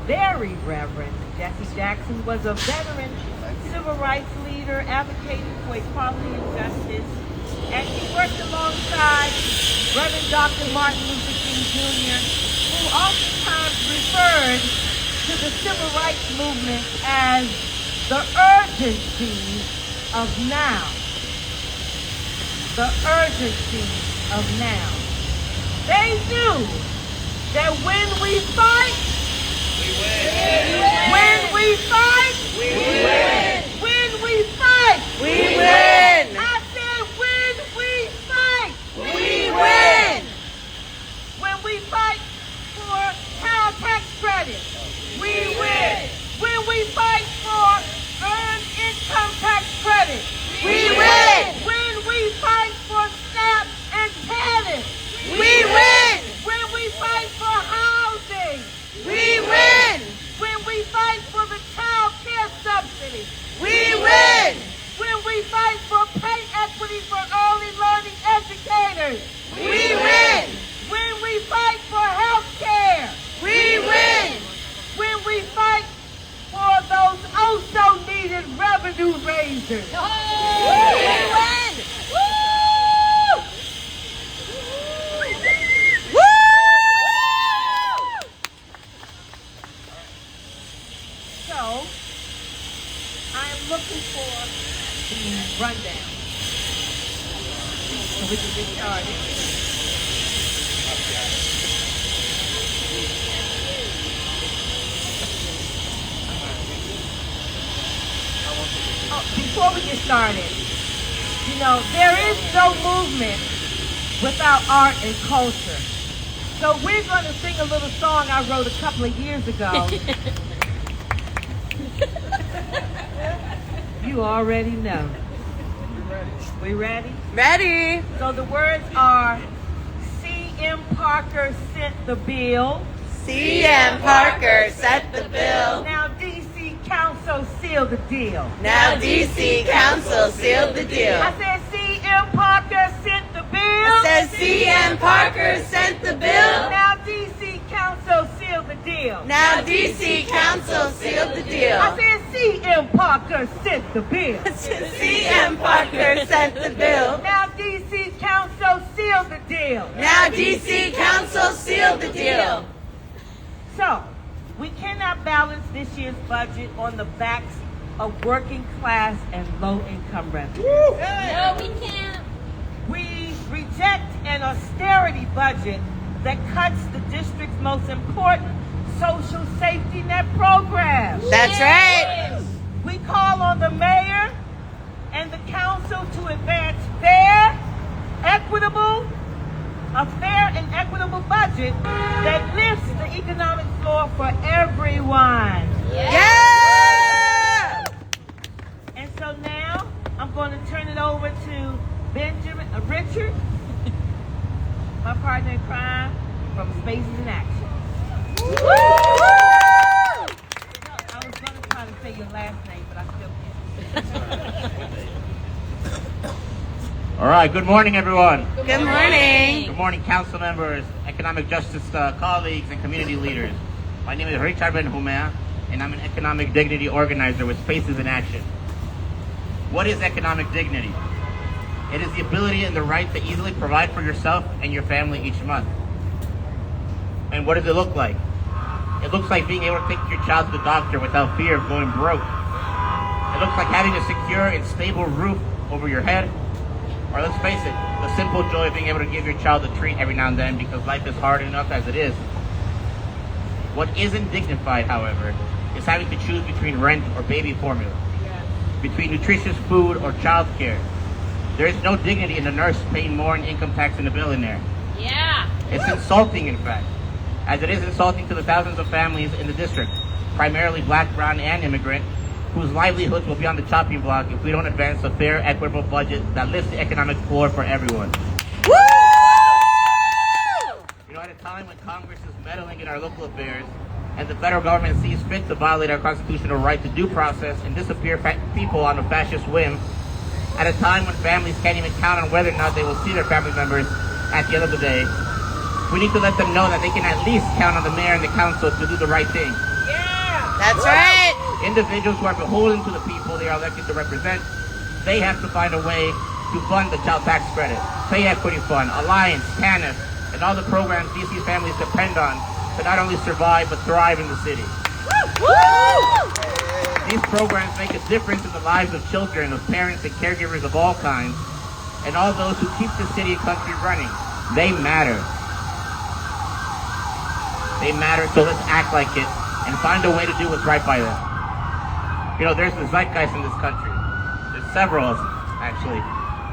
very Reverend Jesse Jackson was a veteran civil rights leader advocating for equality and justice, and he worked alongside Reverend Dr. Martin Luther King Jr., who oftentimes referred to the civil rights movement as the urgency of now. The urgency of now. They knew that when we fight, we win. When we fight, we win. When we fight, we win. I said when we fight, we win. When we fight for child tax credit, we win. When we fight for earned income tax credit, we win. When we fight for SNAP and TANF, we win. When we fight for housing, we win. When we fight for the child care subsidy, we win. When we fight for pay equity for early learning educators, we win. When we fight for health care, we win. When we fight for those oh-so-needed revenue raisers, we win. Woo! Woo! So, I am looking for the rundown so we can get started. Before we get started, you know, there is no movement without art and culture. So we're going to sing a little song I wrote a couple of years ago. You already know. We ready? Ready. So the words are, C.M. Parker sent the bill. C.M. Parker sent the bill. Now DC Council sealed the deal. Now DC Council sealed the deal. I said C.M. Parker sent the bill. I said C.M. Parker sent the bill. Now DC Council sealed the deal. Now DC Council sealed the deal. I said C.M. Parker sent the bill. C.M. Parker sent the bill. Now DC Council sealed the deal. Now DC Council sealed the deal. So, we cannot balance this year's budget on the backs of working class and low-income residents. No, we can't. We reject an austerity budget that cuts the district's most important social safety net programs. That's right. We call on the mayor and the council to advance a fair and equitable budget that lifts the economic floor for everyone. Yeah! And so now I'm going to turn it over to Richard, my partner in crime from Spaces in Action. Woo! I was going to try to say your last name, but I still can't. All right, good morning, everyone. Good morning. Good morning, council members, economic justice colleagues, and community leaders. My name is Benjumea, and I'm an economic dignity organizer with Spaces in Action. What is economic dignity? It is the ability and the right to easily provide for yourself and your family each month. And what does it look like? It looks like being able to take your child to the doctor without fear of going broke. It looks like having a secure and stable roof over your head. Or let's face it, the simple joy of being able to give your child a treat every now and then because life is hard enough as it is. What isn't dignified, however, is having to choose between rent or baby formula, between nutritious food or child care. There is no dignity in a nurse paying more in income tax than a billionaire. Yeah. It's insulting, in fact, as it is insulting to the thousands of families in the district, primarily black, brown, and immigrant, whose livelihoods will be on the chopping block if we don't advance a fair, equitable budget that lifts the economic floor for everyone. Woo! You know, at a time when Congress is meddling in our local affairs and the federal government sees fit to violate our constitutional right to due process and disappear people on a fascist whim, at a time when families can't even count on whether or not they will see their family members at the end of the day, we need to let them know that they can at least count on the mayor and the council to do the right thing. Yeah. That's right. Individuals who are beholden to the people they are elected to represent, they have to find a way to fund the child tax credit, pay equity fund, Alliance, TANF, and all the programs DC families depend on to not only survive but thrive in the city. These programs make a difference in the lives of children, of parents and caregivers of all kinds, and all those who keep the city and country running. They matter. They matter, so let's act like it and find a way to do what's right by them. You know, there's the zeitgeist in this country. There's several of them, actually.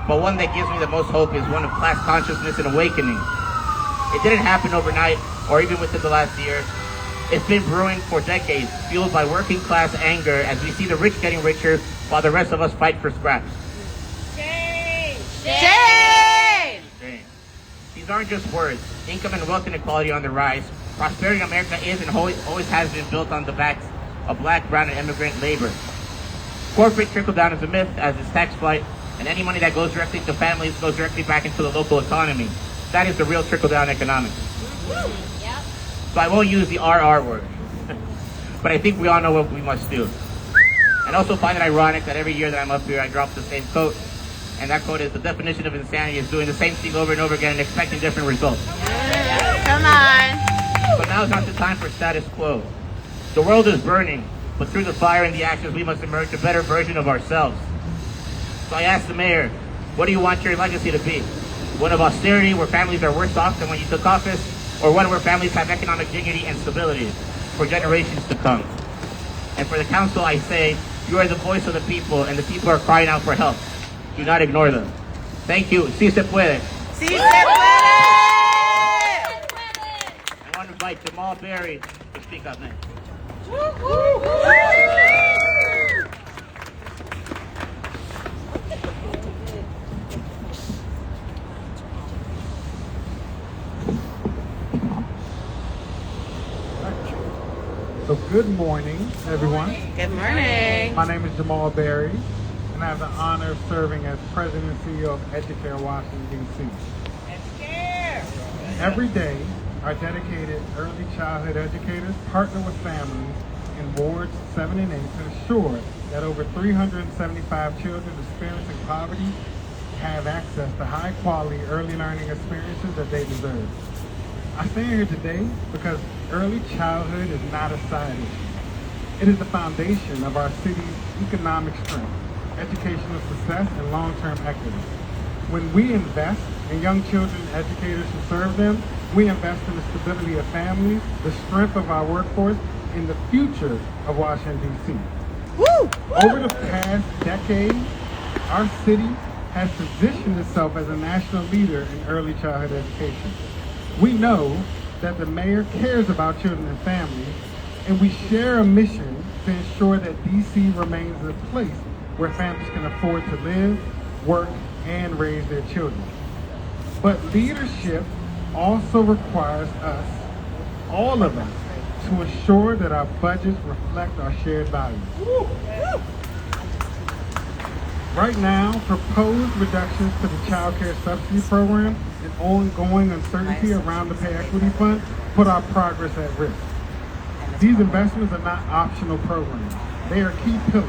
But one that gives me the most hope is one of class consciousness and awakening. It didn't happen overnight or even within the last year. It's been brewing for decades, fueled by working class anger as we see the rich getting richer while the rest of us fight for scraps. Shame! Shame! Shame. These aren't just words. Income and wealth inequality on the rise. Prosperity in America is and always has been built on the backs of black, brown, and immigrant labor. Corporate trickle-down is a myth, as is tax flight, and any money that goes directly to families goes directly back into the local economy. That is the real trickle-down economics. Yep. So I won't use the RR word, but I think we all know what we must do. And also find it ironic that every year that I'm up here, I drop the same quote, and that quote is, the definition of insanity is doing the same thing over and over again and expecting different results. Come on. But now is not the time for status quo. The world is burning, but through the fire and the ashes, we must emerge a better version of ourselves. So I asked the mayor, what do you want your legacy to be? One of austerity, where families are worse off than when you took office, or one where families have economic dignity and stability for generations to come? And for the council, I say, you are the voice of the people, and the people are crying out for help. Do not ignore them. Thank you. Si se puede. Si se puede. I want to invite Jamal Berry to speak up next. So good morning, everyone. Good morning. My name is Jamal Berry, and I have the honor of serving as President and CEO of EduCare Washington, D.C. EduCare. Every day, our dedicated early childhood educators partner with families in wards 7 and 8 to ensure that over 375 children experiencing poverty have access to high-quality early learning experiences that they deserve. I stand here today because early childhood is not a side issue. It is the foundation of our city's economic strength, educational success, and long-term equity. When we invest in young children and educators who serve them, we invest in the stability of families, the strength of our workforce, and the future of Washington, D.C. Over the past decade, our city has positioned itself as a national leader in early childhood education. We know that the mayor cares about children and families, and we share a mission to ensure that DC remains a place where families can afford to live, work, and raise their children. But leadership also requires us, all of us, to ensure that our budgets reflect our shared values. Right now, proposed reductions to the child care subsidy program and ongoing uncertainty around the Pay Equity Fund put our progress at risk. These investments are not optional programs. They are key pillars,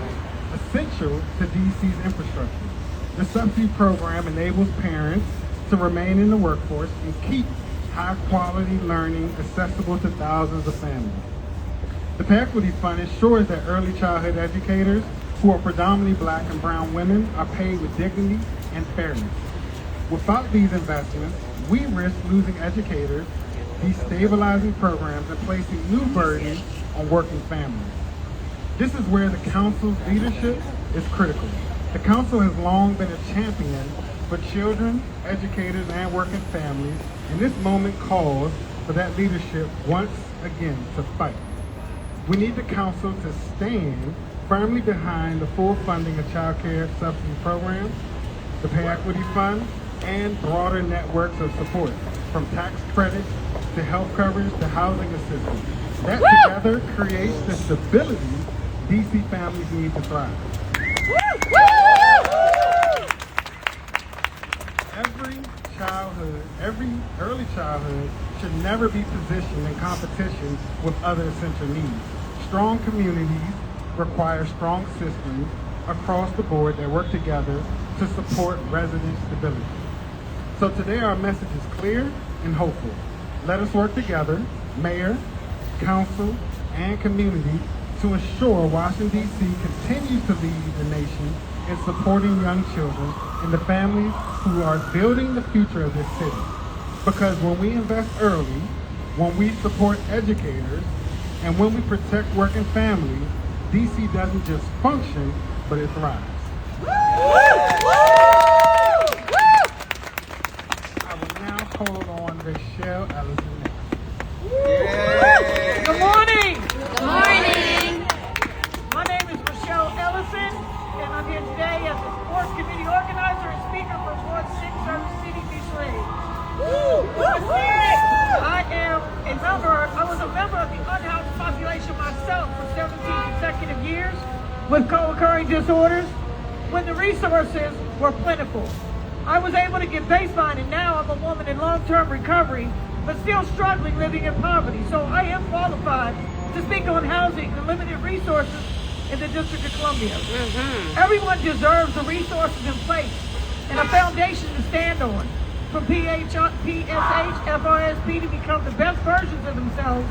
essential to DC's infrastructure. The subsidy program enables parents to remain in the workforce and keep high-quality learning accessible to thousands of families. The Pay Equity Fund ensures that early childhood educators who are predominantly black and brown women are paid with dignity and fairness. Without these investments, we risk losing educators, destabilizing programs, and placing new burdens on working families. This is where the council's leadership is critical. The council has long been a champion for children, educators, and working families, and this moment calls for that leadership once again to fight. We need the council to stand firmly behind the full funding of child care subsidy programs, the Pay Equity Fund, and broader networks of support, from tax credits to health coverage to housing assistance. That together creates the stability DC families need to thrive. Every early childhood should never be positioned in competition with other essential needs. strong communities require strong systems across the board that work together to support resident stability. So today our message is clear and hopeful. Let us work together, mayor, council, and community, to ensure Washington, D.C. continues to lead the nation in supporting young children and the families who are building the future of this city. Because when we invest early, when we support educators, and when we protect working families, D.C. doesn't just function, but it thrives. I will now call on Rachelle, Ellison next. Good morning. Good morning. My name is Rachelle Ellison, and I'm here today as the Sports Committee Organizer and Speaker for Ward 6 Service City Beach. I was a member of the unhoused population myself for 17 consecutive years with co-occurring disorders when the resources were plentiful. I was able to get baseline, and now I'm a woman in long-term recovery, but still struggling living in poverty. So I am qualified to speak on housing and limited resources in the District of Columbia. Everyone deserves the resources in place and a foundation to stand on. From PSH, FRSP to become the best versions of themselves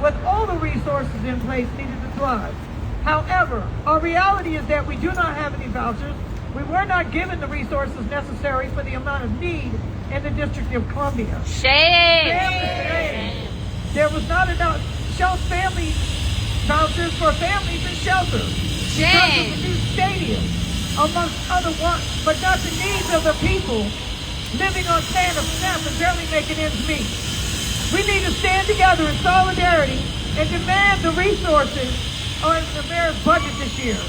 with all the resources in place needed to thrive. However, our reality is that we do not have any vouchers. We were not given the resources necessary for the amount of need in the District of Columbia. Shame. There was not enough family vouchers for families in shelters. Shame. New stadiums, amongst other ones, but not the needs of the people living on can of SNAP and barely making ends meet. We need to stand together in solidarity and demand the resources on the mayor's budget this year.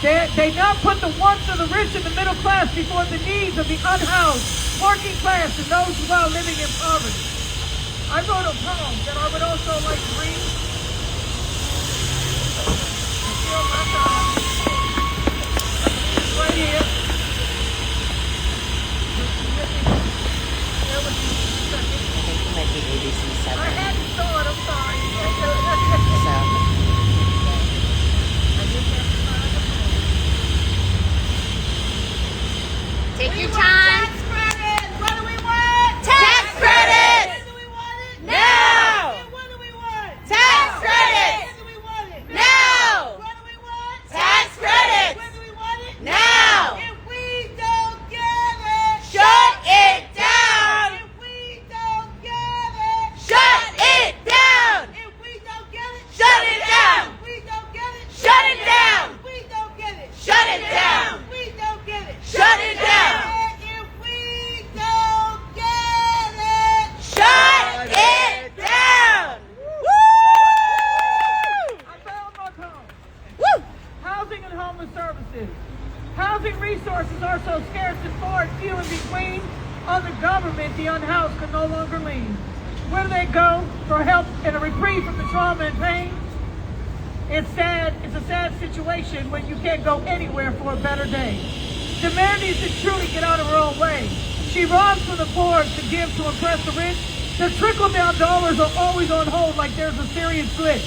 They not put the wants of the rich and the middle class before the needs of the unhoused, working class, and those who are living in poverty. I wrote a poem that I would also like to read. Right here. I had to start, I'm sorry. Take your time. Tax credits. What do we want? Tax credits. When do we want it? Now. And when do we want? Tax credits. When do we want it? Now. When do we want? Tax credits. When do we want it? Now. If we don't get it, Shut it down. if we don't get it, Shut it down. if we don't get it, Shut it down. if we don't get it, Shut it down. if we don't get it, Shut it down. if we don't get it, Shut it down. if we don't get it, Shut it down. I found my poem. Woo! Housing and homeless services. Housing resources are so scarce and far and few in between. On the government, the unhoused can no longer lean. Where do they go for help and a reprieve from the trauma and pain? It's sad. It's a sad situation when you can't go anywhere for a better day. The mayor needs to truly get out of her own way. She robs from the poor to give to impress the rich. The trickle-down dollars are always on hold like there's a serious glitch.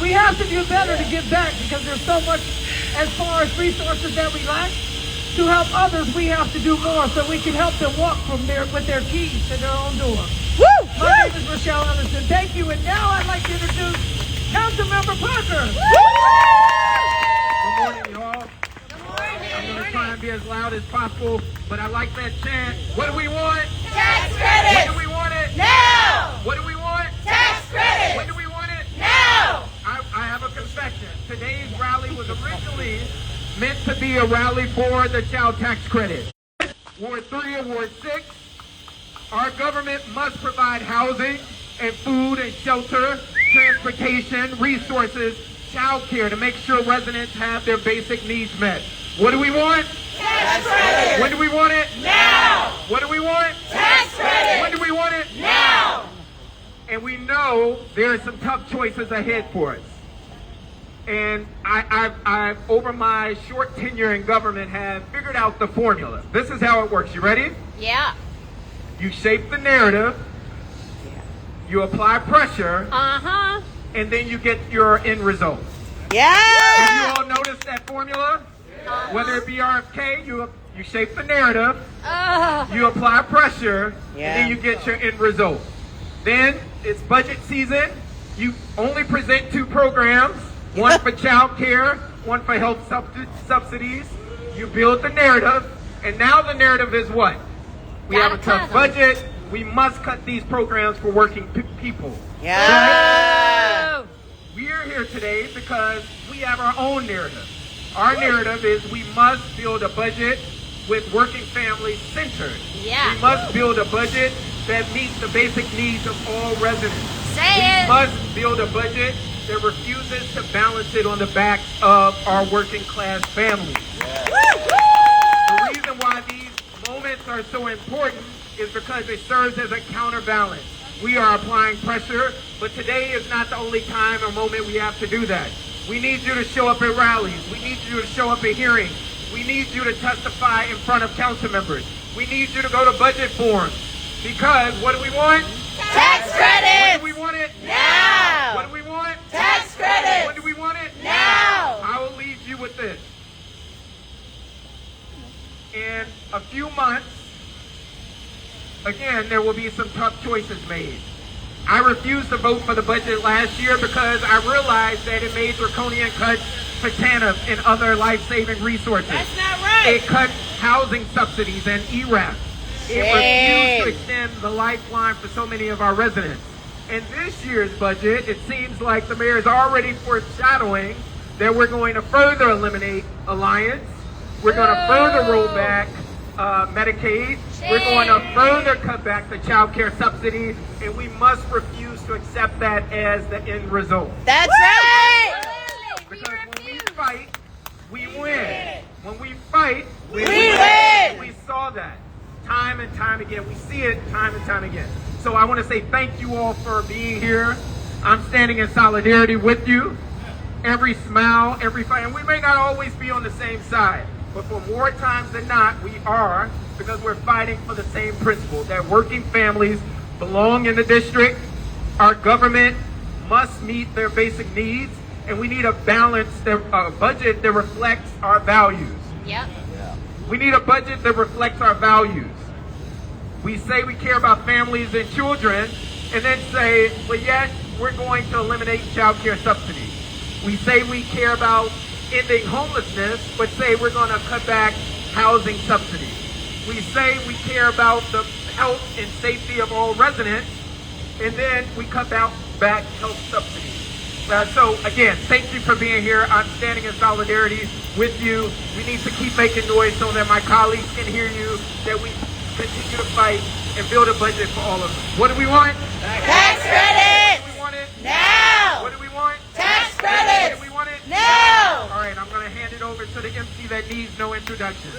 We have to do better to give back because there's so much as far as resources that we lack. To help others, we have to do more so we can help them walk with their keys to their own door. Woo! My name is Rachelle Ellison. Thank you. And now I'd like to introduce Councilmember Parker. Good morning, y'all. I'm going to try and be as loud as possible, but I like that chant. What do we want? Tax When credits. do we want it? Now. What do we want? Tax credits. When do we want it? Now. I have a confession. Today's rally was originally meant to be a rally for the child tax credit. Ward 3 and Ward 6, our government must provide housing and food and shelter, transportation, resources, child care to make sure residents have their basic needs met. What do we want? Tax credits. When do we want it? Now. What do we want? Tax credits. When do we want it? Now. And we know there are some tough choices ahead for us. And I've over my short tenure in government, have figured out the formula. This is how it works. You ready? Yeah. You shape the narrative. You apply pressure. Uh-huh. and then you get your end result. Yeah. Have you all noticed that formula? Whether it be RFK, you shape the narrative, you apply pressure, and then you get your end result. Then it's budget season. You only present 2 programs, one for child care, one for health subsidies. You build the narrative, and now the narrative is what? We have a tough budget. We must cut these programs for working people. Yeah. We are here today because we have our own narrative. Our narrative is we must build a budget with working families centered. Yeah. We must build a budget that meets the basic needs of all residents. Say it. We must build a budget that refuses to balance it on the backs of our working class families. The reason why these moments are so important is because it serves as a counterbalance. We are applying pressure, but today is not the only time or moment we have to do that. We need you to show up at rallies. We need you to show up at hearings. We need you to testify in front of council members. We need you to go to budget forums. Because what do we want? Tax credits. When do we want it? Now. What do we want? Tax credits. When do we want it? Now. I will leave you with this. In a few months, again, there will be some tough choices made. I refused to vote for the budget last year because I realized that it made draconian cuts for TANF and other life-saving resources. That's not right. It cut housing subsidies and ERAP. It refused to extend the lifeline for so many of our residents. In this year's budget, it seems like the mayor is already foreshadowing that we're going to further eliminate Alliance. We're going to further roll back Medicaid. We're going to further cut back the child care subsidy, and we must refuse to accept that as the end result. That's right. Because when we fight, we win. When we fight, we win. We saw that time and time again. We see it time and time again. So I want to say thank you all for being here. I'm standing in solidarity with you. Every smile, every fight, and we may not always be on the same side, but for more times than not, we are, because we're fighting for the same principle, that working families belong in the district. Our government must meet their basic needs, and we need a balanced budget that reflects our values. Yep. We need a budget that reflects our values. We say we care about families and children, and then say, but yet we're going to eliminate child care subsidies. We say we care about ending homelessness, but say we're going to cut back housing subsidies. We say we care about the health and safety of all residents, and then we cut back health subsidies. So again, thank you for being here. I'm standing in solidarity with you. We need to keep making noise so that my colleagues can hear you, that we continue to fight and build a budget for all of us. What do we want? Tax credits. Do we want it? Now. What do we want? Tax credits. Do we want it? Now. All right, I'm going to hand it over to the MC that needs no introduction.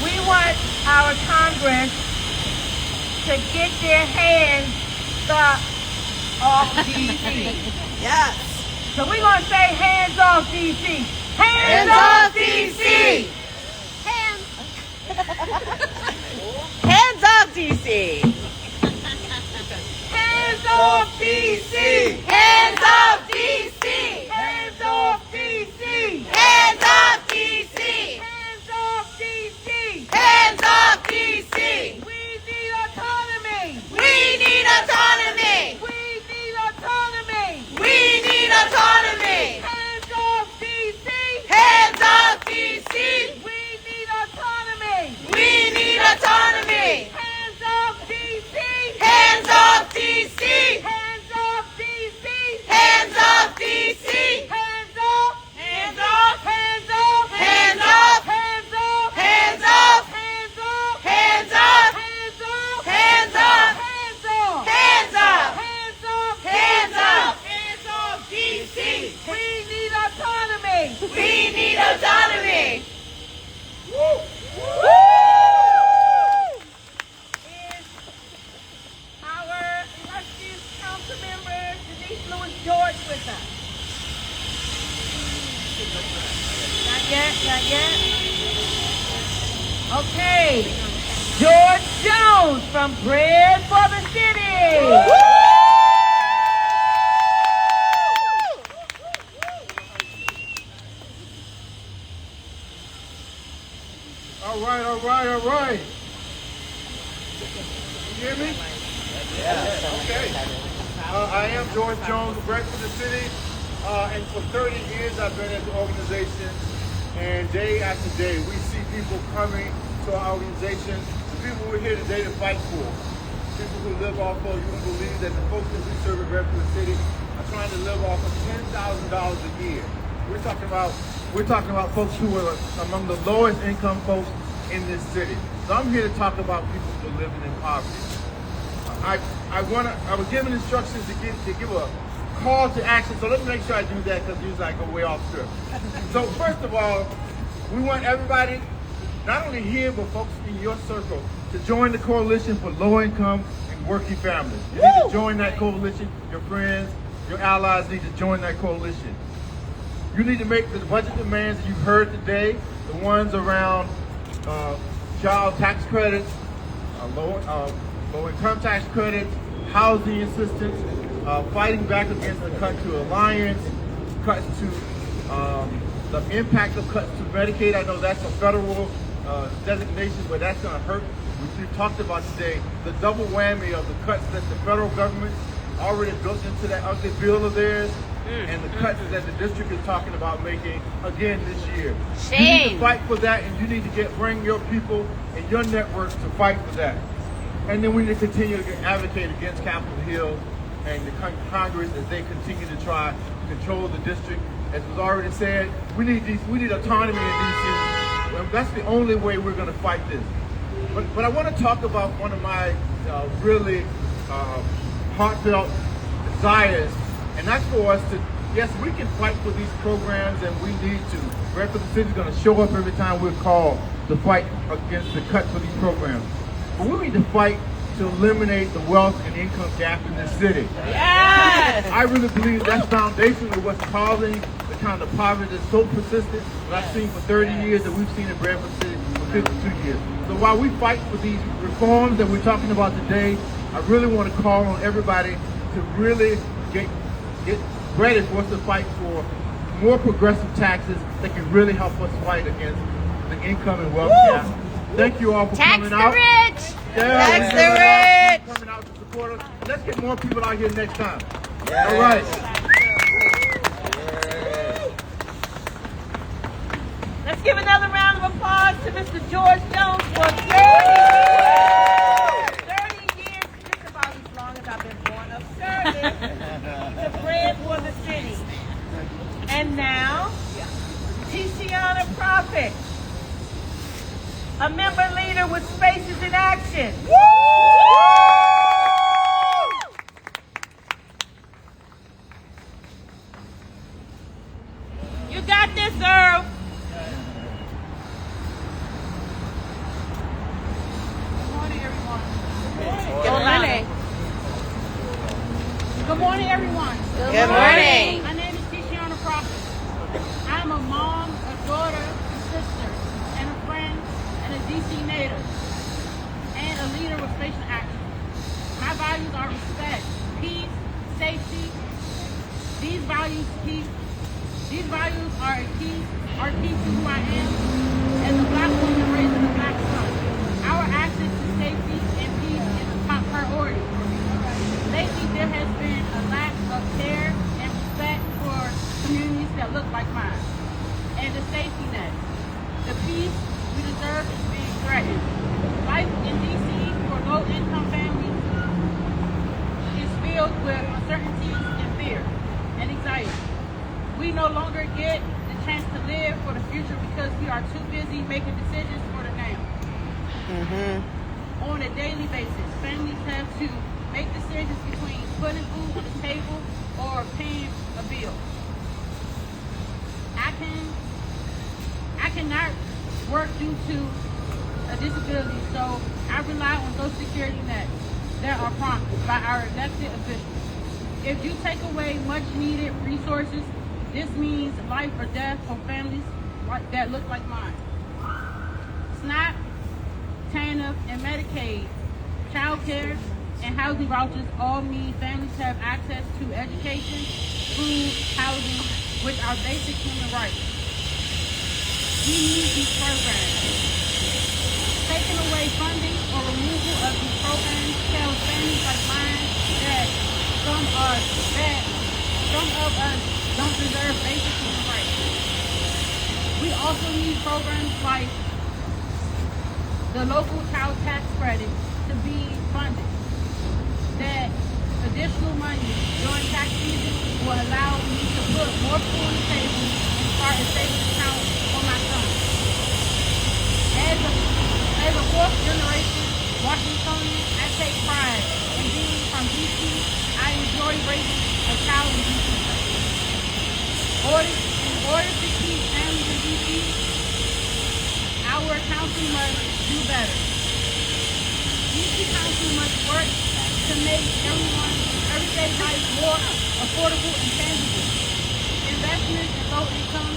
We want our Congress to get their hands off DC. Yes. So we're going to say hands off DC. Hands off DC. Hands off DC. Hands off DC. Hands off DC. Hands off DC. Hands off DC. Hands off DC. Hands off DC. We need autonomy. We need autonomy. We need autonomy. We need autonomy. Hands off DC. Hands off DC. We need autonomy. We need autonomy. Hands off DC. Hands off DC. Hands off DC. not yet. Okay. George Jones from Bread for the City. All right. You hear me? Yeah. Okay. I am George Jones from Bread for the City. And for 30 years I've been at the organization. And day after day, we see people coming to our organization, the people we're here today to fight for. People who live off of, you won't believe that the folks that we serve at Bread for the City are trying to live off of $10,000 a year. We're talking about folks who are among the lowest income folks in this city. So I'm here to talk about people who are living in poverty. I was given instructions to give a call to action, so let me make sure I do that because usually I go way off script. So first of all, we want everybody, not only here, but folks in your circle, to join the Coalition for Low Income and Working Families. You need to join that coalition. Your friends, your allies need to join that coalition. You need to make the budget demands that you've heard today, the ones around child tax credits, low income tax credits, housing assistance, fighting back against the cut to Alliance, cuts to the impact of cuts to Medicaid. I know that's a federal designation, but that's going to hurt. We've talked about today the double whammy of the cuts that the federal government already built into that ugly bill of theirs, and the cuts that the district is talking about making again this year. Shame. You need to fight for that, and you need to bring your people and your networks to fight for that. And then we need to continue to advocate against Capitol Hill and the Congress as they continue to try to control the district. As was already said, we need autonomy in DC. Well, that's the only way we're going to fight this. But I want to talk about one of my really heartfelt desires, and that's for us to, yes, we can fight for these programs, and we need to. Bread for the City is going to show up every time we're called to fight against the cuts for these programs. But we need to fight to eliminate the wealth and income gap in this city. Yes! I really believe that's foundational what's causing the kind of poverty that's so persistent that I've seen for 30 years that we've seen in Bread for the City for 52 years. So while we fight for these reforms that we're talking about today, I really want to call on everybody to really get ready for us to fight for more progressive taxes that can really help us fight against the income and wealth gap. Thank you all for coming out. Tax the rich! Yeah, Tax the rich! coming out to support us. Let's get more people out here next time. Yeah. All right. Let's give another round of applause to Mr. George Jones for 30 years, just about as long as I've been born of service to Bread for the City. And now, Tishiana Phrophet, a member leader with Spaces in Action. You got this, Earl. Good morning, everyone. Good morning. My name is Tishiana Phrophet. I'm a mom, a daughter, a sister, and a friend, and a DC native, and a leader with Spatial Action. My values are respect, peace, safety. These values are key to who I am as a Black woman raising a Black son. Our access to safety and peace is a top priority for me. Lately, there has been a lack of care and respect for communities that look like mine. And the safety net, the peace we deserve is being threatened. Life in DC for low-income families is filled with uncertainties and fear and anxiety. We no longer get the chance to live for the future because we are too busy making decisions for the now. On a daily basis, families have to make decisions between putting food on the table or paying a bill. I cannot work due to a disability, so I rely on those security nets that are promised by our elected officials. If you take away much needed resources, this means life or death for families that look like mine. SNAP, TANF, and Medicaid, child care, and housing vouchers all mean families have access to education, food, housing, which are basic human rights. We need these programs. Taking away funding or removal of these programs tells families like mine that some of us don't deserve basic human rights. We also need programs like the local child tax credit to be funded. That additional money during tax season will allow me to put more food on the table and start a savings account for my son. As a fourth generation Washingtonian, I take pride in being from DC. I enjoy raising a child in DC. In order to keep families in DC, our council must do better. DC Council must work to make everyday life more affordable and tangible. Investments in low income,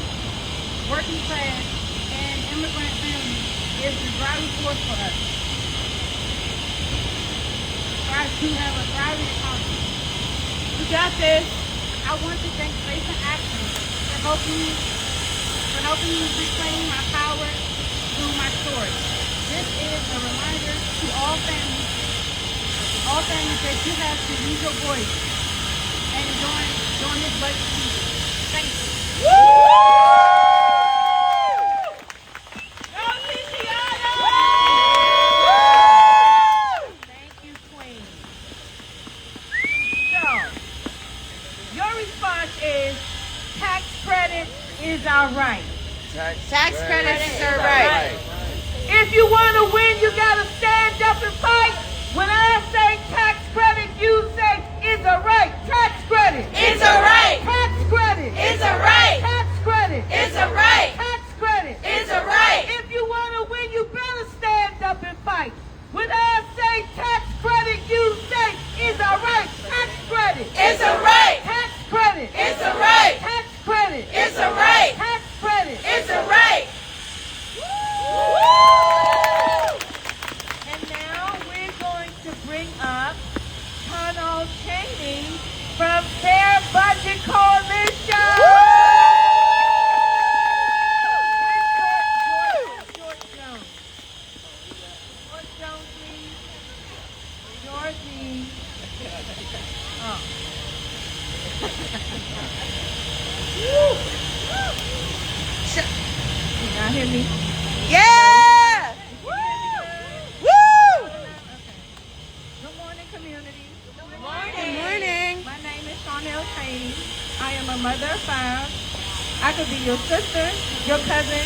working class, and immigrant families is the driving force for us. Try to have a thriving economy. We got this. I want to thank Faith and Action for helping me reclaim my power through my story. This is a reminder to all families that you have to use your voice and during this budget season. Thank you. Go Tishiana! Thank you, Queen. So, your response is tax credit is our right. Tax credits is our right. If you want to win, you got to stand up and fight. When I say tax credit, you say it's a right. Tax credit. It's a right. Tax credit. It's a right. Tax credit. It's a right. Tax credit. It's a right. If you want to win, you better stand up and fight. When I say tax credit, you say it's a right. Tax credit. It's a right. Tax credit. It's a right. Tax credit. It's a right. Tax credit. It's a right. And now we're going to bring up Charnal Chaney from Fair Budget Coalition. George Jones. George Jones, please. Georgie. Oh. Can y'all hear me? Yeah! Woo! Good morning, community. Good morning. My name is Charnal Chaney. I am a mother of 5. I could be your sister, your cousin,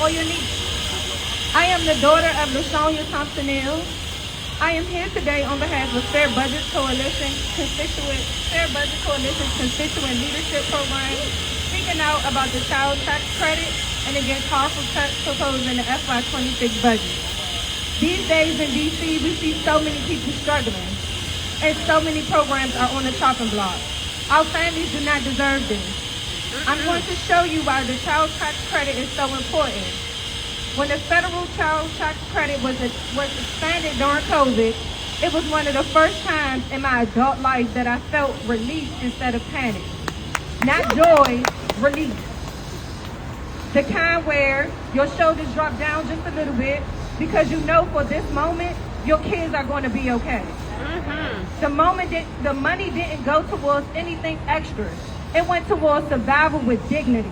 or your niece. I am the daughter of LaShawnia Thompson-Neal. I am here today on behalf of Fair Budget Coalition Constituent Leadership Program, speaking out about the child tax credit and against harmful cuts proposed in the FY26 budget. These days in DC, we see so many people struggling, and so many programs are on the chopping block. Our families do not deserve this. I'm going to show you why the child tax credit is so important. When the federal child tax credit was expanded during COVID, it was one of the first times in my adult life that I felt relief instead of panic. Not joy, relief. The kind where your shoulders drop down just a little bit because you know for this moment, your kids are going to be okay. The money didn't go towards anything extra. It went towards survival with dignity.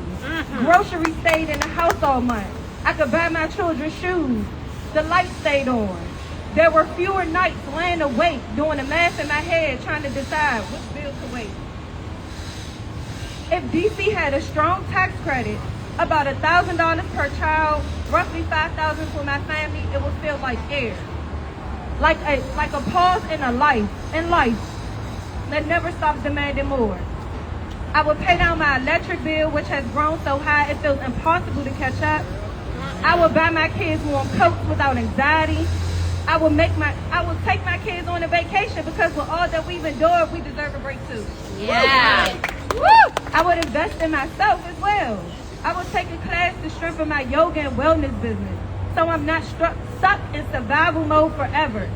Groceries stayed in the house all month. I could buy my children shoes. The lights stayed on. There were fewer nights laying awake doing the math in my head trying to decide which bill to wait. If DC had a strong tax credit, about $1,000 per child, roughly $5,000 for my family, it would feel like air. Like a pause in life that never stops demanding more. I would pay down my electric bill, which has grown so high it feels impossible to catch up. I would buy my kids warm coats without anxiety. I would take my kids on a vacation because with all that we've endured, we deserve a break too. Yeah. Woo! I would invest in myself as well. I will take a class to strengthen my yoga and wellness business, so I'm not stuck in survival mode forever.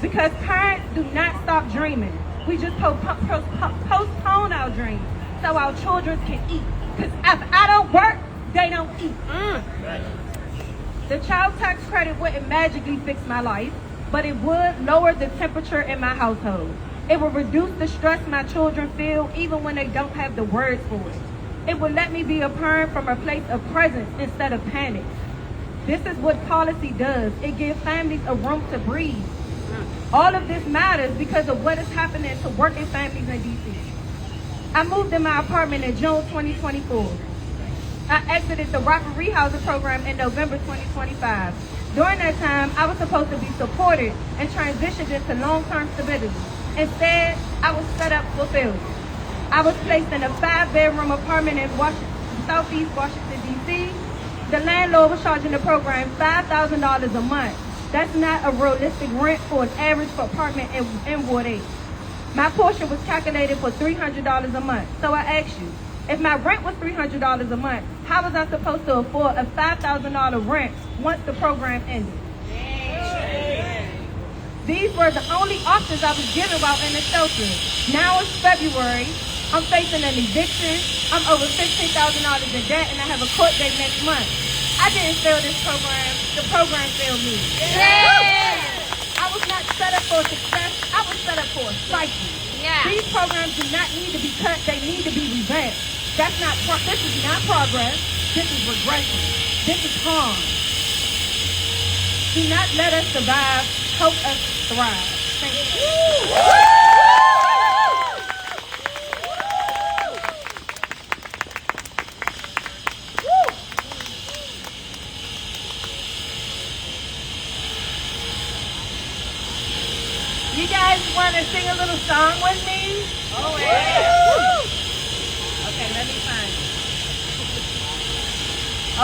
Because parents do not stop dreaming. We just postpone our dreams so our children can eat. Because if I don't work, they don't eat. The child tax credit wouldn't magically fix my life, but it would lower the temperature in my household. It will reduce the stress my children feel even when they don't have the words for it. It will let me be a parent from a place of presence instead of panic. This is what policy does. It gives families a room to breathe. All of this matters because of what is happening to working families in DC. I moved in my apartment in June 2024. I exited the robbery housing program in November 2025. During that time, I was supposed to be supported and transitioned into long-term stability. Instead, I was set up for failure. I was placed in a 5-bedroom apartment in Southeast Washington, D.C. The landlord was charging the program $5,000 a month. That's not a realistic rent for an average apartment in Ward 8. My portion was calculated for $300 a month. So I asked you, if my rent was $300 a month, how was I supposed to afford a $5,000 rent once the program ended? These were the only options I was given while in the shelter. Now it's February. I'm facing an eviction. I'm over $15,000 in debt, and I have a court date next month. I didn't fail this program. The program failed me. I was not set up for success. I was set up for a cycle. These programs do not need to be cut. They need to be revamped. This is not progress. This is regression. This is harm. Do not let us survive. Help us thrive. Thank you. You guys want to sing a little song with me? Oh, yeah. Okay, let me find it.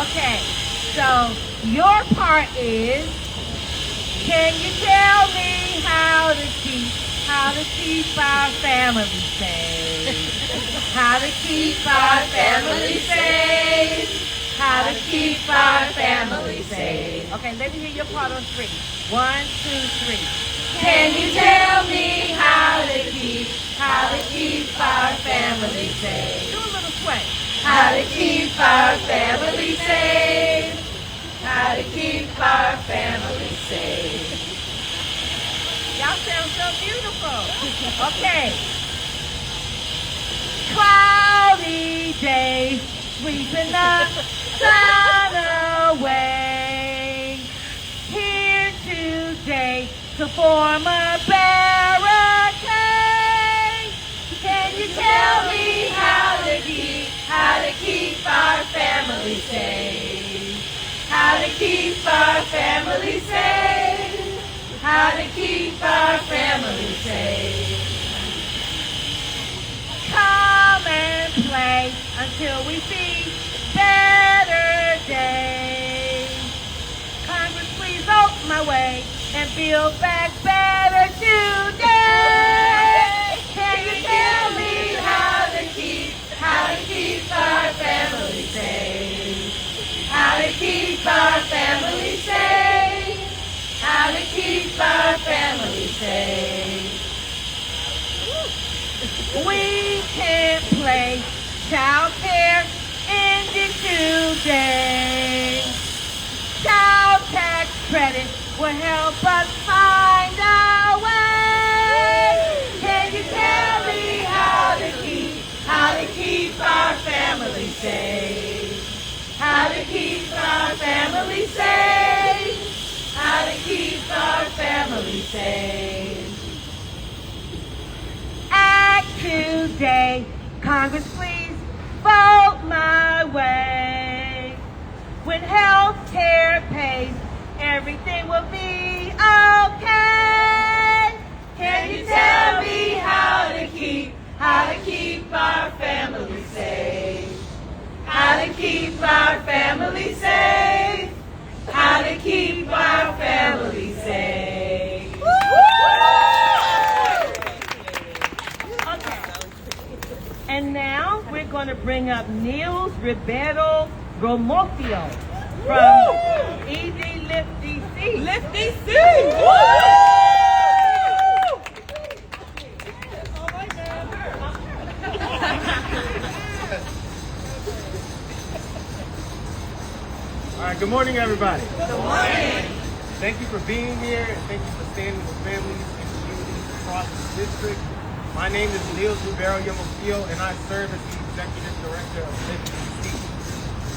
Okay, so your part is, can you tell me how to keep our family safe? How to keep our family safe? How to keep our family safe? Okay, let me hear your part on 3. 1, 2, 3. Can you tell me how to keep our family safe? Do a little sway. How to keep our family safe? How to keep our family safe? Y'all sound so beautiful. Okay. Cloudy days, sweeping the sun away. Here today to form a barricade. Can you tell me how to keep our family safe? How to keep our family safe? How to keep our family safe? Come and play until we see better days. Congress, please open my way and build back better today. Can you tell me how to keep our family safe? How to keep our family safe? How to keep our family safe? We can't play child care ended today. Child tax credit will help us find our way. Can you tell me how to keep our family safe? How to keep our family safe? How to keep our family safe? Act today, Congress, please vote my way. When health care pays, everything will be okay. Can you tell me how to keep our family safe? How to keep our family safe? How to keep our family safe? Okay. And now we're going to bring up Niels Ribeiro Ribeiro-Yemofio from DC. Lift DC. All right, good morning, everybody. Good morning. Thank you for being here, and thank you for standing with families and communities across the district. My name is Ribeiro-Yemofio, and I serve as the Executive Director of Lift DC.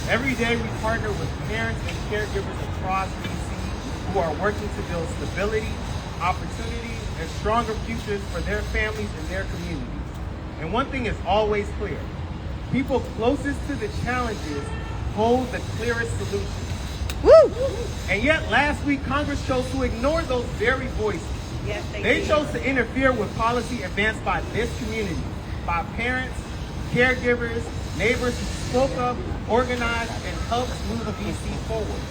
Every day, we partner with parents and caregivers across DC who are working to build stability, opportunity, and stronger futures for their families and their communities. And one thing is always clear. People closest to the challenges hold the clearest solutions. Woo! And yet last week, Congress chose to ignore those very voices. Yes, They chose to interfere with policy advanced by this community, by parents, caregivers, neighbors who spoke up, organized, and helped move DC forward.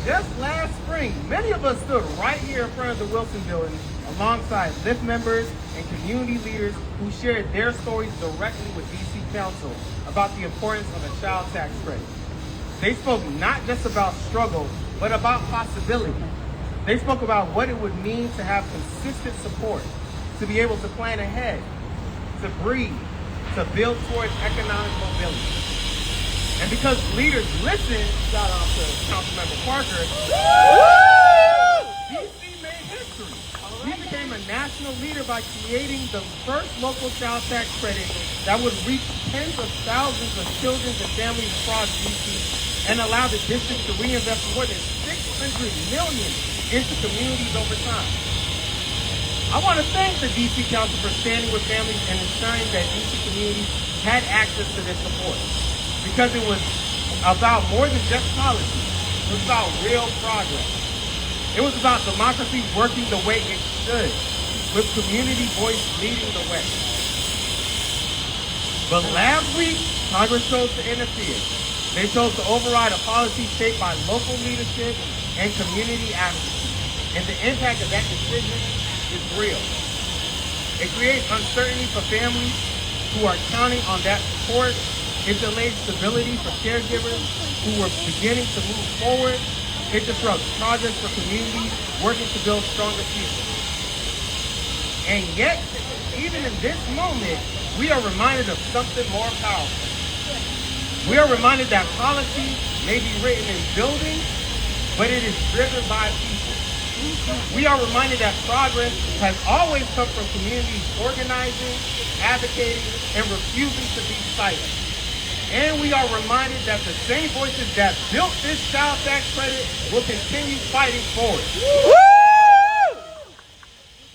Just last spring, many of us stood right here in front of the Wilson Building alongside LIFT members and community leaders who shared their stories directly with DC Council about the importance of a child tax credit. They spoke not just about struggle, but about possibility. They spoke about what it would mean to have consistent support, to be able to plan ahead, to breathe, to build towards economic mobility. And because leaders listened, shout out to Councilmember Parker, DC made history. We became a national leader by creating the first local child tax credit that would reach tens of thousands of children and families across DC and allow the district to reinvest more than $600 million into communities over time. I want to thank the DC Council for standing with families and ensuring that DC communities had access to this support, because it was about more than just policy. It was about real progress. It was about democracy working the way it should, with community voice leading the way. But last week, Congress chose to interfere. They chose to override a policy shaped by local leadership and community advocacy. And the impact of that decision is real. It creates uncertainty for families who are counting on that support. It delays stability for caregivers who were beginning to move forward. It disrupts progress for communities working to build stronger futures. And yet, even in this moment, we are reminded of something more powerful. We are reminded that policy may be written in buildings, but it is driven by people. We are reminded that progress has always come from communities organizing, advocating, and refusing to be silent. And we are reminded that the same voices that built this child tax credit will continue fighting for it.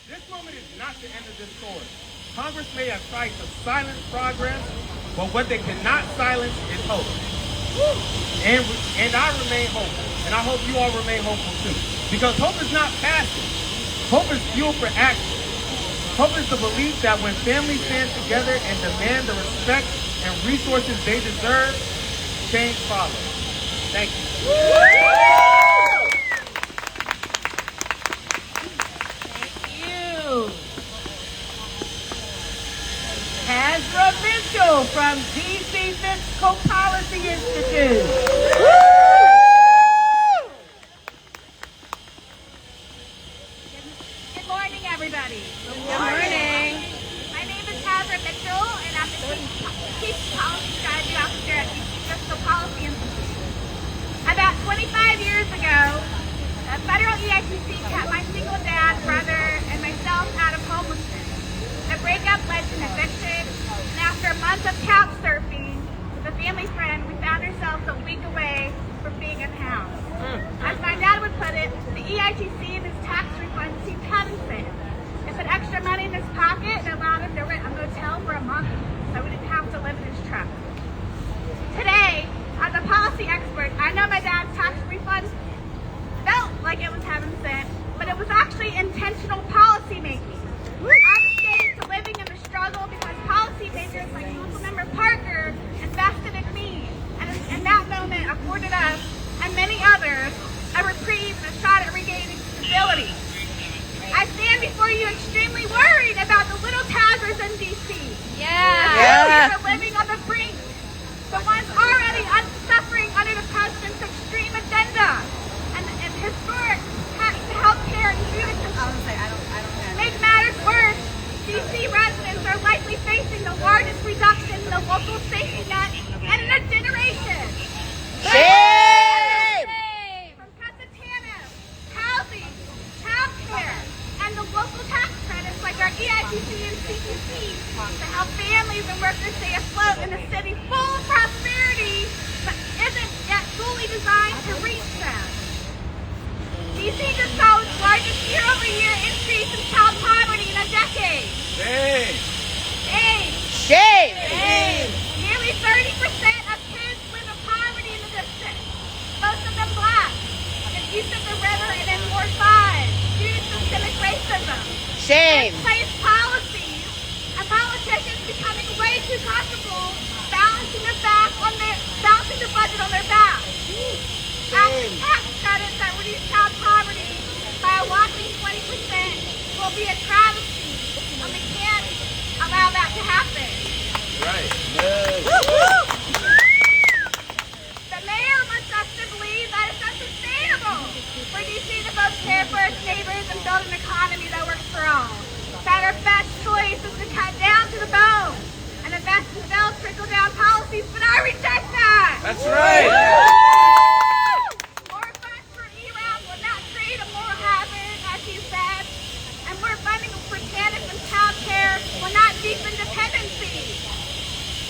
This moment is not the end of this story. Congress may have tried to silence progress, but what they cannot silence is hope. And I remain hopeful, and I hope you all remain hopeful too. Because hope is not passive. Hope is fuel for action. Hope is the belief that when families stand together and demand the respect and resources they deserve, change follows. Thank you. Thank you. Tazra from DC Fiscal Policy Institute. Good morning, everybody. Good morning. My name is Tazra, and I'm the Chief Policy Strategy Officer at DC Fiscal Policy Institute. About 25 years ago, a federal EITC kept my single dad, brother, and myself out of homelessness. The breakup led to an eviction, and after a month of couch surfing with a family friend, we found ourselves a week away from being unhoused. As my dad would put it, the EITC and his tax refund seemed heaven sent. It put extra money in his pocket and allowed him to rent a motel for a month so we didn't have to live in his truck. Today, as a policy expert, I know my dad's tax refund felt like it was heaven sent, but it was actually intentional policy making. I'm staying to living in the struggle because policymakers like Councilmember Parker invested in me, and in that moment afforded us DC just saw its largest year-over-year increase in child poverty in a decade. Shame. Nearly 30% of kids live in poverty in the district, most of them black, and east of the river and in Ward 5, due to systemic racism. Misplaced policies and politicians becoming way too comfortable balancing the budget on their back. Tax credits that reduce child poverty by a whopping 20% will be a travesty, and we can't allow that to happen. Right. The mayor wants us to believe that it's unsustainable for DC to both care for its neighbors and build an economy that works for all. That our best choice is to cut down to the bone and invest in failed trickle-down policies, but I reject that! That's right. More funds for E-Round will not create a moral hazard, as you said, and more funding for TANF and child care will not deepen dependency.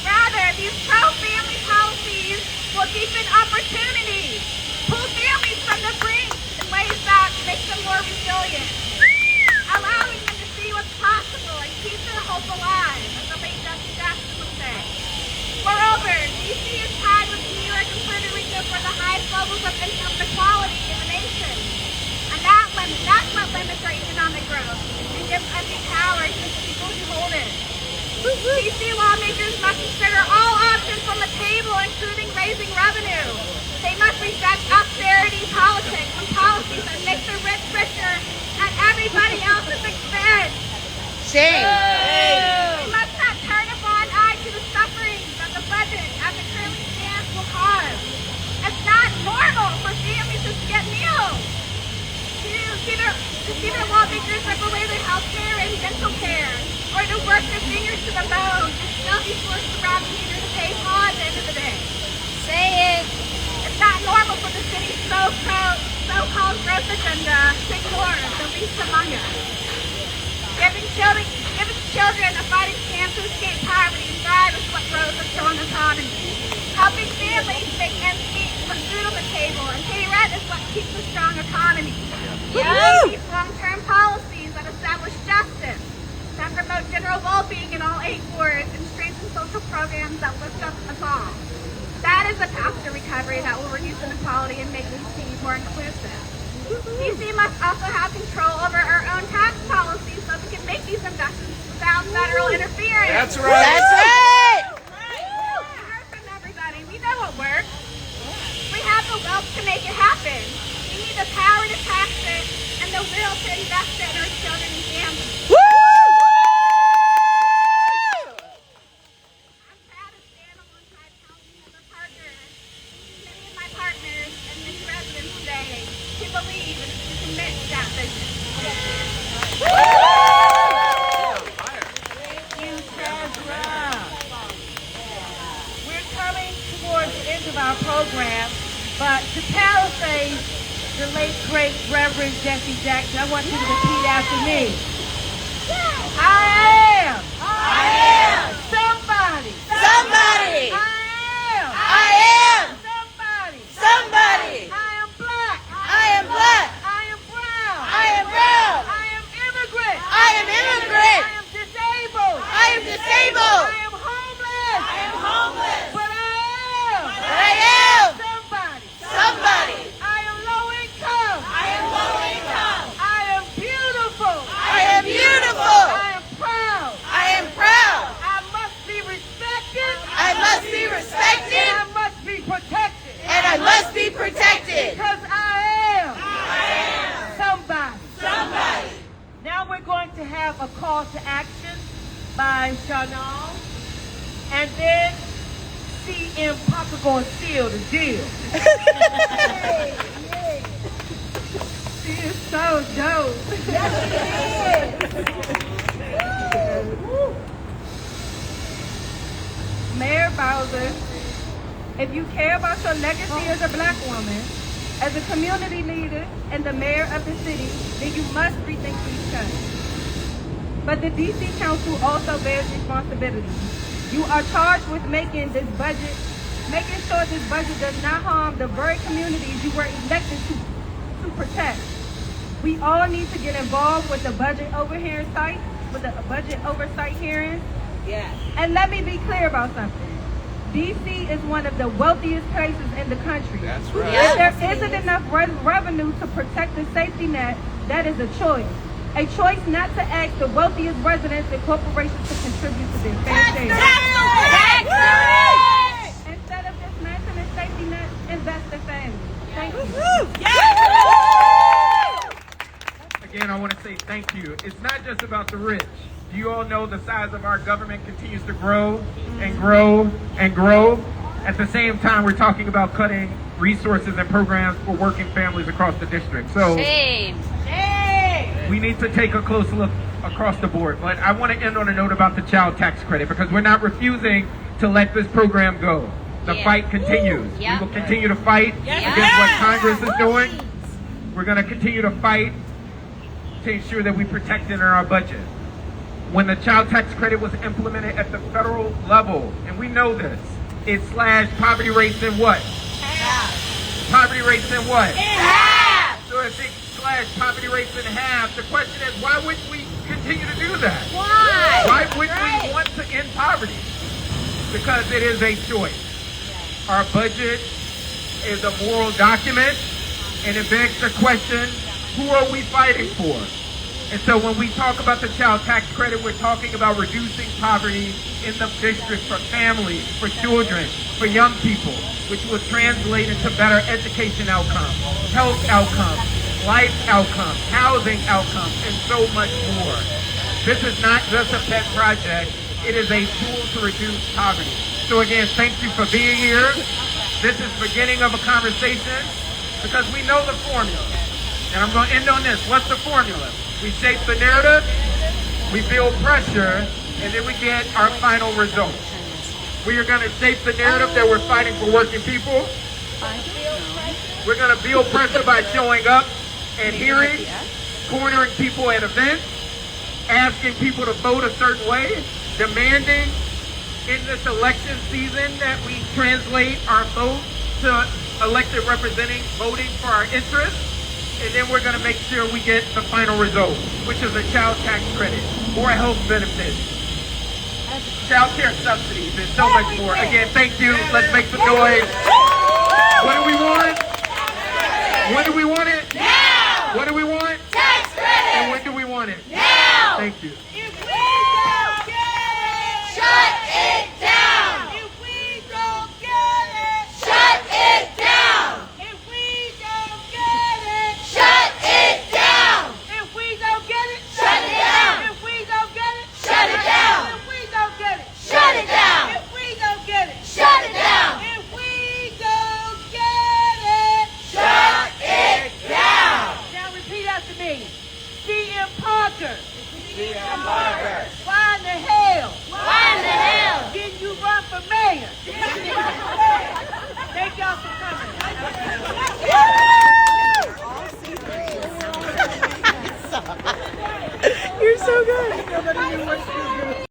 Rather, these pro-family policies will deepen opportunity, pull families from the brink in ways that make them more resilient, allowing them to see what's possible and keep their hope alive, as the late Justice Jackson would say. Moreover, DC is tied with New York and Puerto Rico for the highest levels of income inequality in the nation. And that's what limits our economic growth and gives undue power to the people who hold it. DC lawmakers must consider all options on the table, including raising revenue. They must reject austerity politics and policies that make the rich richer at everybody else's expense. We must not turn a blind eye to the suffering that the budget, as it currently stands, will cause. It's not normal for families to skip meals. To see their lawmakers rip away their health care and dental care, or to work their fingers to the bone and still be forced to rob meter to pay paw at the end of the day. It's not normal for the city's so-called growth agenda to ignore the least among us. Giving children a fighting chance to escape poverty and thrive is what grows a strong economy. Helping families make ends meet, put food on the table, and pay rent is what keeps a strong economy. We need these long-term policies that establish justice, that promote general well-being in all 8 wards, and strengthen social programs that lift up us all. That is the path to recovery that will reduce inequality and make this team more inclusive. DC must also have control over our own tax policies so we can make these investments without federal interference. That's right. We heard from everybody. We know what works. We have the wealth to make it happen. We need the power to tax it and the will to invest it in our children and families. I'm proud to stand alongside Councilmember Parker, many of my partners, and many residents today to believe and to commit to that vision. Thank you, Tazra. We're coming towards the end of our program, but to paraphrase the late, great Reverend Jesse Jackson, I want you to repeat after me. I am somebody. I am somebody. I am black. I am brown. I am immigrant. I am disabled. I am homeless. But I am somebody. I am low income. I am beautiful. I am proud. I must be respected. And I must be protected. Because I am somebody. Now we're going to have a call to action by Charnal, and then CM Parker going to seal the deal. She is so dope. Mayor Bowser, if you care about your legacy as a black woman, as a community leader, and the mayor of the city, then you must rethink these cuts. But the DC Council also bears responsibility. You are charged with making sure this budget does not harm the very communities you were elected to protect. We all need to get involved with the budget oversight hearings. Yes. And let me be clear about something. DC is one of the wealthiest places in the country. That's right. If there isn't enough revenue to protect the safety net, that is a choice. A choice not to ask the wealthiest residents and corporations to contribute to their fair share. Instead of dismantling the safety net, invest in families. Thank you. Again, I want to say thank you. It's not just about the rich. You all know the size of our government continues to grow and grow and grow. At the same time, we're talking about cutting resources and programs for working families across the district. So we need to take a close look across the board. But I want to end on a note about the child tax credit, because we're not refusing to let this program go. The fight continues. We will continue to fight against what Congress is doing. We're going to continue to fight to ensure that we protect it in our budget. When the child tax credit was implemented at the federal level, and we know this, it slashed poverty rates in what? Half. Poverty rates in what? Half. So if it slashed poverty rates in half, the question is, why would we continue to do that? Why? Why would we want to end poverty? Because it is a choice. Our budget is a moral document, and it begs the question, who are we fighting for? And so when we talk about the child tax credit, we're talking about reducing poverty in the district for families, for children, for young people, which will translate into better education outcomes, health outcomes, life outcomes, housing outcomes, and so much more. This is not just a pet project. It is a tool to reduce poverty. So again, thank you for being here. This is the beginning of a conversation, because we know the formula. And I'm going to end on this. What's the formula? We shape the narrative, we build pressure, and then we get our final result. We are going to shape the narrative that we're fighting for working people. We're going to build pressure by showing up at hearings, cornering people at events, asking people to vote a certain way, demanding in this election season that we translate our vote to elected representatives voting for our interests. And then we're going to make sure we get the final result, which is a child tax credit, more health benefits, child care subsidies, and so much more. Again, thank you. Let's make some noise. What do we want? When do we want it? Now. What do we want? Tax credit. And when do we want it? Now. Thank you. If we don't get it, shut it down. If we don't get it, Shut it down. if we don't get it, Shut it down. if we don't get it, Shut it down. if we don't get it, Shut it down. if we don't get it, Shut it down. if we don't get it, Shut it down. if we don't get it, Shut it down. Now repeat after me. CM Parker. CM Parker.